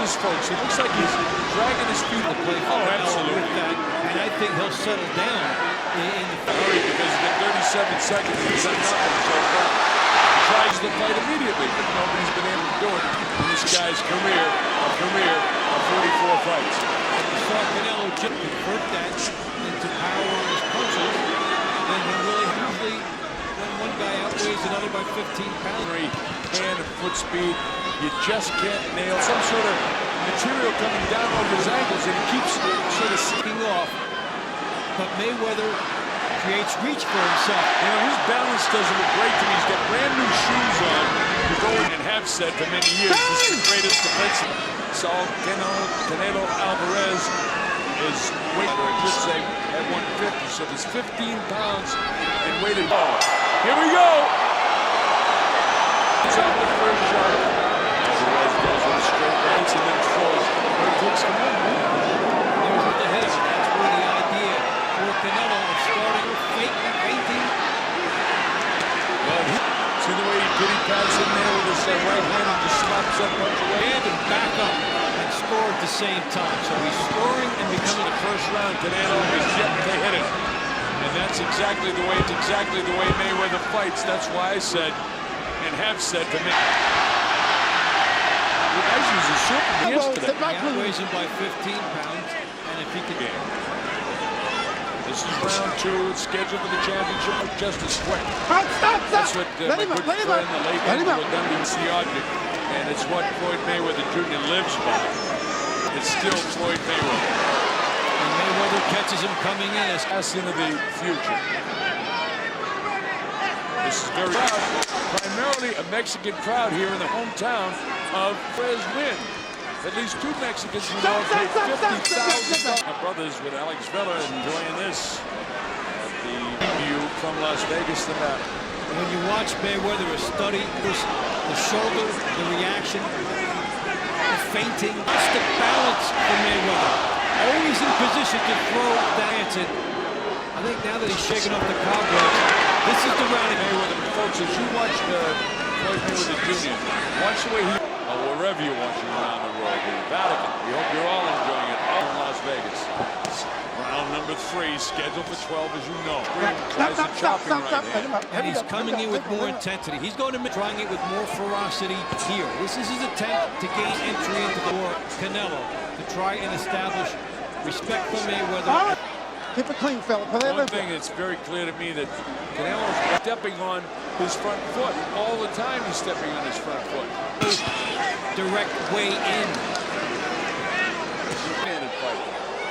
this, folks. It looks like he's dragging his feet to play. Oh, absolutely. With that, and I think he'll settle down in the hurry because he's got 37 seconds. He's done nothing. So he tries to fight immediately, but nobody's been able to do it in this guy's career of 44 fights. And you saw Canelo convert that into power on his punches. Then he really usually, when one guy outweighs another by 15 pounds. Hand and foot speed, you just can't nail some sort of material coming down over his ankles, and he keeps sort of sinking off. But Mayweather creates reach for himself. You know, his balance doesn't look great to me. He's got brand new shoes on to go in and have said for many years, this is the greatest defensive. So Canelo Alvarez is weight, or I should say, at 150. So there's 15 pounds in weight. Here we go. It's out the first shot. Alvarez goes with straight rights and then throws. It takes him on. There's with the head. That's where the idea for Canelo of starting fainting. Well, see the way he did, he pass in there with his right hand and just slaps up punch away. And back up and score at the same time. So he's scoring and becoming the first round. Canelo is yet to hit it. And that's exactly the way Mayweather fights. That's why I said and have said to me. Actually, was a super yesterday. He outweighs him by 15 pounds, and if he could. This is round 2. It's scheduled for the championship just as quick. Stop! That's what my good friend, the late Andrew Dundee, the object, and it's what Floyd Mayweather Jr. lives by. It's still Floyd Mayweather. And Mayweather catches him coming in as pass into the future. This is very proud. Primarily a Mexican crowd here in the hometown of Fres Win. At least 2 Mexicans who know paid $50,000. My brothers with Alex Villa enjoying this. The view from Las Vegas, Nevada. When you watch Mayweather study the shoulder, the reaction, the feinting, just the balance for Mayweather. Always in position to throw that answer. I think now that he's shaking off the cobwebs, this is the round. Mayweather, folks, as you watch Floyd Mayweather Jr., watch the way he, wherever you're watching around the world, in the Vatican, we hope you're all enjoying it, all in Las Vegas. Round number 3, scheduled for 12, as you know. Tries to chop him right hand. And he's coming in with more intensity. He's going to be trying it with more ferocity here. This is his attempt to gain entry into the war. Canelo to try and establish respect for Mayweather. Keep it clean, fella. One thing that's very clear to me that Canelo's stepping on his front foot. All the time he's stepping on his front foot. Direct way in.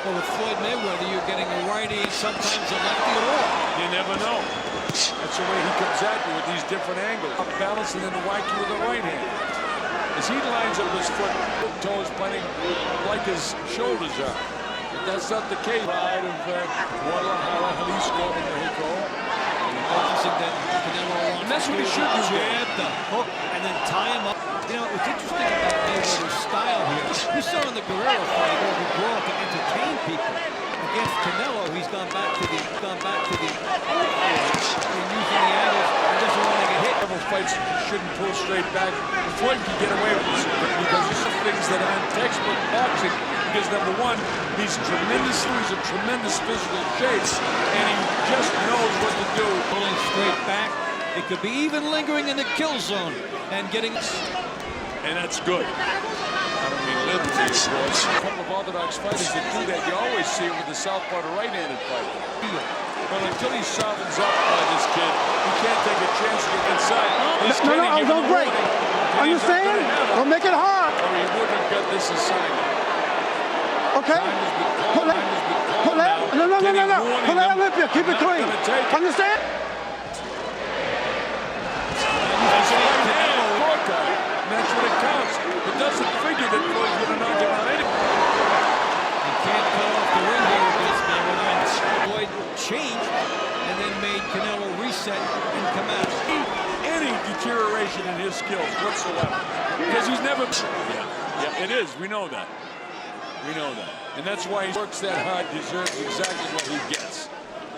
Well, with Floyd Mayweather, you're getting a righty, sometimes a lefty at all. You never know. That's the way he comes at you with these different angles. Up balance and then whack you with the right hand. As he lines up his foot, toes pointing like his shoulders are. But that's not the case. Pride of Guadalajara, Jalisco, and Mexico. And that's what he should do. Jab, the hook, and then tie him up. You know, what's interesting about Mayweather's style here, we saw in the Guerrero fight overgrow to entertain people. Against Canelo, he's gone back to the using the angles and doesn't want to get hit. Several fights shouldn't pull straight back. Floyd can get away with this because there's some things that aren't textbook boxing. Because number one, he's a tremendous physical shape, and he just knows what to do. Pulling straight back. It could be even lingering in the kill zone and getting. And that's good. I don't mean literally, of course. A couple of orthodox fighters that do that, you always see it with the southpaw to right-handed fighter. But until he softens up by this kid, he can't take a chance to get inside. He's kidding. No, don't break. Understand? Don't make it hard. Or he wouldn't have got this assignment. Okay? Pull it. No. Pull that Olympia. Keep it clean. Understand? That's what it counts. It doesn't figure that Floyd's going to knock him out anyway. You can't cut off the ring here against Mayweather. Floyd changed and then made Canelo reset and come out. Any deterioration in his skills whatsoever. Because he's never... Yeah, it is. We know that. We know that. And that's why he works that hard, deserves exactly what he gets.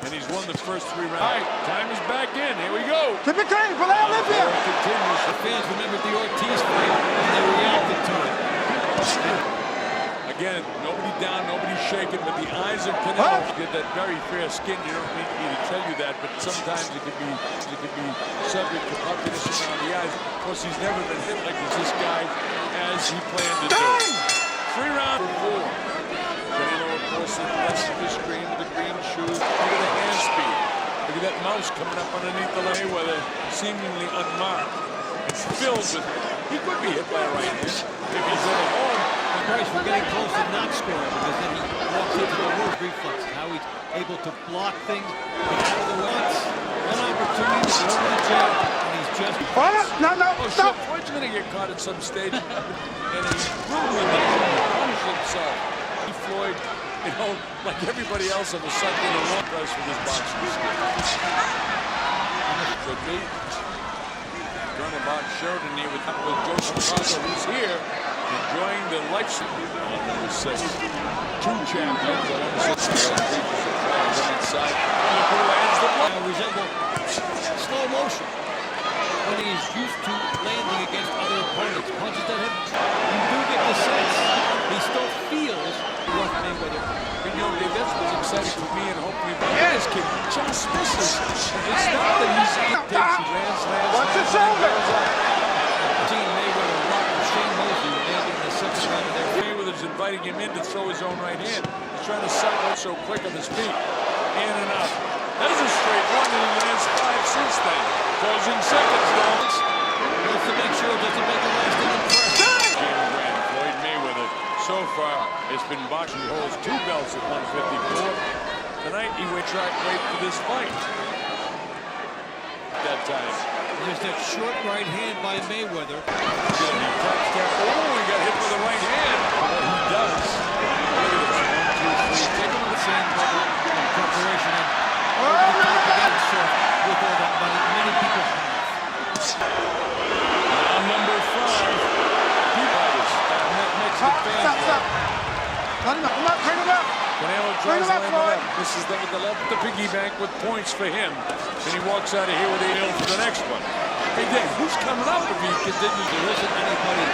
And he's won the first 3 rounds. All right, time is back in. Here we go. Keep it clean for that Olympia. Continues. The fans remembered the Ortiz fight and they reacted to it. Nobody down, nobody shaking, but the eyes of Canelo get that very fair skin. You don't need me to tell you that, but sometimes it could be subject to puffiness around the eyes. Of course, he's never been hit like this guy as he planned to do. 3 rounds for 4. Canelo, of course, in the rest of the screen with the green shoes. Look at the hand speed. Look at that mouse coming up underneath the Mayweather, seemingly unmarked. It's filled with. He could be hit by a right hand if he's at home. Price, we're getting close to not scoring because then he walks into the worst reflexes. How he's able to block things, get out of the once, one opportunity to go to the jab, and he's just. No, stop! Floyd's going to get caught at some stage, and he's brutally punished himself. Floyd, you know, like everybody else on the Sunday, the long price for this boxing skill. Could be. Colonel Bob Sheridan here with Joseph Parker, who's here, enjoying the lifestyle on number 6. 2 champions on number 6. Inside. And lands the blow. Resemble slow motion when he's used to landing against other opponents. Punches that hit. You do get the sense he still feels rough Mayweather. You know, Dave, that's what's exciting for me and hopefully for this kid. Just misses. It's not that he takes, he lands. What's the shoulder? Seen Mayweather rock Shane Mosley landing in the 6th round of their. Mayweather's inviting him in to throw his own right hand. He's trying to suck out so quick on his feet. In and out. That is a straight one, and he lands 5 since then. Closing seconds, though. Wants to make sure it doesn't make a lasting impression. Floyd Mayweather, so far, has been boxing. He holds 2 belts at 154. Tonight, he went right for this fight. That time. There's that short right hand by Mayweather. Oh, he got hit with the right hand. What he does. Look at this. 1, 2, 3. Take him to the same level of preparation. And over the top again, so with all that money, many people have. Now number 5. That makes it fast. Canelo tries to land the left. This is the left, the piggy bank with points for him. And he walks out of here with 8-0 for the next one. Hey, Dave, who's coming up if he continues? There isn't anybody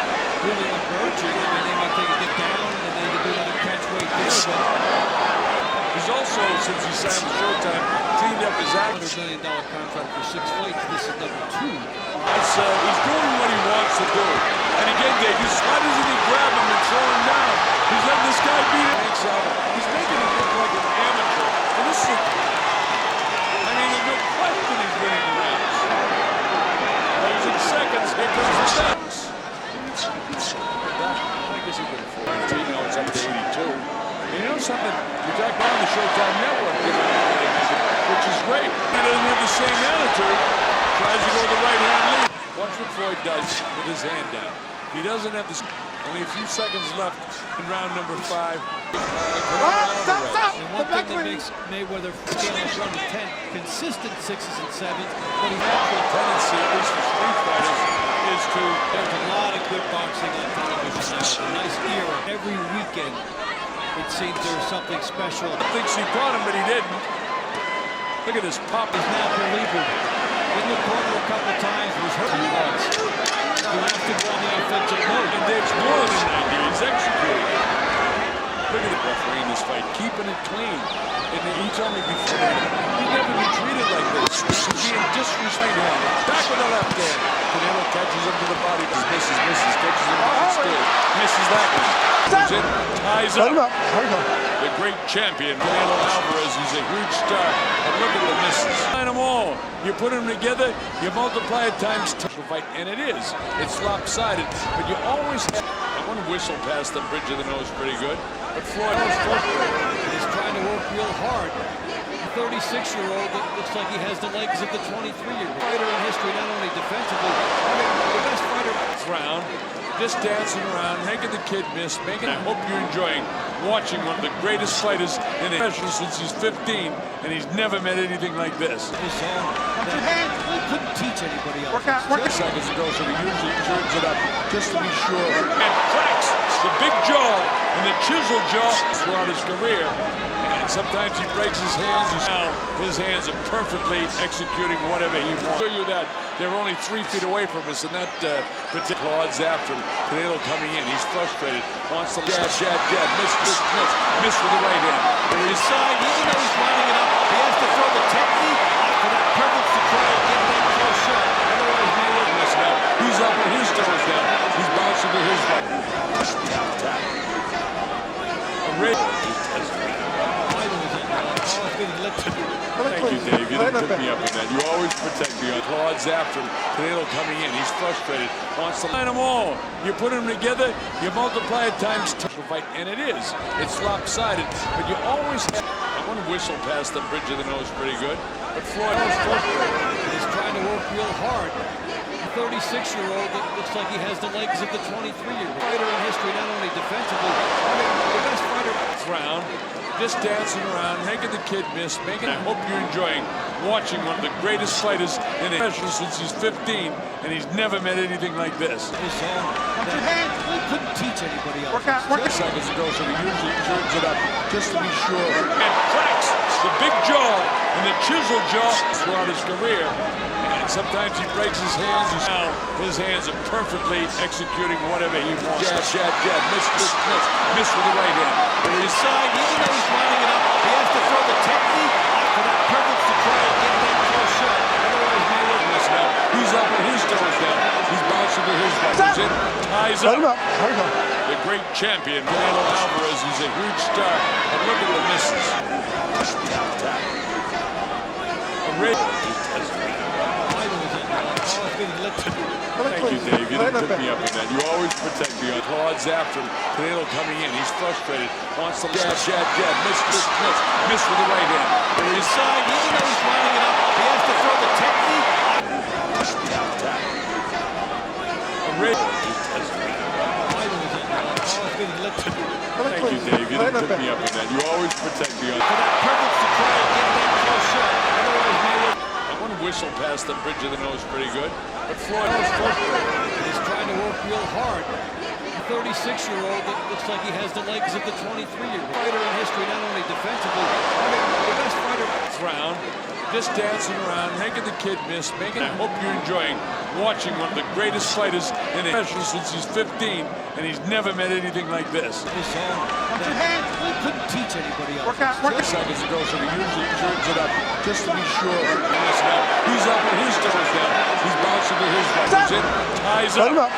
really emerging. I mean, they might take a dip down and then they do another catch weight there. But he's also, since he signed with Showtime, cleaned up his act. $100 million contract for 6 fights. This is number 2. He's doing what he wants to do. And again, Dave, why doesn't he grab him and throw him down? He's letting this guy beat him. He's making him look like an amateur. And this is, I mean, there's no question he's winning the rounds. Closing seconds, here comes the steps. I guess he could afford it. You know, it's up to 82. And you know something? We talked on the Showtime Network, which is great. He doesn't have the same attitude. Tries to go the right hand lead. Watch what Floyd does with his hand down. He doesn't have this. Only a few seconds left in round number 5. Stop! And one thing that makes Mayweather scale from 1 to 10, consistent 6s and 7s, but his natural tendency, at least for street fighters, is to. There's a lot of good boxing on television now. A nice era. Every weekend, it seems there's something special. I think he caught him, but he didn't. Look at this pop. He's now beleaguered. In the corner a couple times, was hurting once. You have to go on the offensive mode. And Dave's more than 90. He's executing. Look at the referee in this fight, keeping it clean. And he told me before, he'd never been treated like this. He's being disrespected. Back with the left hand. Canelo catches him to the body. Misses, catches him downstairs. Misses that one. Goes in, ties up. The great champion, Canelo Alvarez. He's a huge star. And look at the misses. Find them all. You put them together, you multiply it times 2. Fight, and it is. It's lopsided, but you always have one whistle past the bridge of the nose pretty good. But Floyd was frustrated. He's trying to work real hard. A 36-year-old that looks like he has the legs of the 23-year-old. Fighter in history, not only defensively, the best fighter. Round, just dancing around, making the kid miss. I hope you're enjoying watching one of the greatest fighters in the profession since he's 15, and he's never met anything like this. His zone that he couldn't teach anybody else. Work out. Seconds ago, so he usually turns it up just to be sure. And cracks the big jaw and the chisel jaw throughout his career. And sometimes he breaks his hands. Now his hands are perfectly executing whatever he wants. I'll show you that they're only 3 feet away from us, and that particular Claude's after him. Canelo coming in. He's frustrated. Wants to jab, jab, jab. Miss with the right hand. On his side, even though he's lining it up, he has to throw the technique for that privilege to try and get that close shot. Otherwise, Mayweather. Now he's up with his toes down. He's bouncing to his right. Tap. Thank you, Dave. You didn't put me up in that. You always protect me. Claude's after him. Canelo coming in. He's frustrated. Wants to line them all. You put them together, you multiply it times 2. Fight, and it is. It's lopsided. But you always have one whistle past the bridge of the nose pretty good. But Floyd was frustrated. He's trying to work real hard. A 36-year-old that looks like he has the legs of the 23-year-old. Fighter in history, not only defensively, the best fighter. Round, just dancing around, making the kid miss, I hope you're enjoying watching one of the greatest fighters in the professional since he's 15, and he's never met anything like this. His zone that he couldn't teach anybody else. Seconds ago, so he usually turns it up just to be sure. And cracks the big jaw and the chisel jaw throughout his career. And sometimes he breaks his hands. Now his hands are perfectly executing whatever he wants. Jab, jab, jab. Miss with the right hand. On his side, even though he's lining it up, he has to throw the technique for that privilege to try and get that close shot. Otherwise, Mayweather. Now he's up with his toes down. He's bouncing to his right. He's in, ties up. The great champion, Canelo Alvarez. He's a huge star. And look at the misses. Thank you, Dave. You didn't put me up in that. You always protect me. Claude's after him. Canelo coming in. He's frustrated. Wants to jab, jab, jab. Miss with the right hand. On his side, even though he's lining it up, he has to throw the technique. Thank you, Dave. You didn't put me up in that. You always protect me. For that privilege to try and get that close shot. Otherwise, Mayweather. One whistle past the bridge of the nose pretty good. But Floyd was frustrated. He's trying to work real hard. A 36-year-old that looks like he has the legs of the 23-year-old. Fighter in history, not only defensively, the best fighter. Round, just dancing around, making the kid miss. I hope you're enjoying watching one of the greatest fighters in the professional since he's 15, and he's never met anything like this. His zone that he couldn't teach anybody else. Seconds ago, so he usually turns it up just to be sure. Now he's up with his toes down. He's bouncing to his right. He's in, ties up.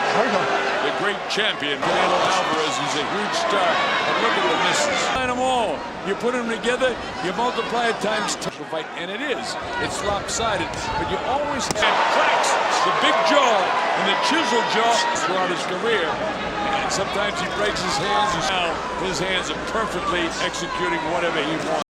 The great champion, Canelo Alvarez. He's a huge star. And look at the misses. Line them all. You put them together, you multiply it times 2. Fight, and it is. It's lopsided, but you always have cracks the big jaw and the chisel jaw throughout his career. And sometimes he breaks his hands. Now his hands are perfectly executing whatever he wants.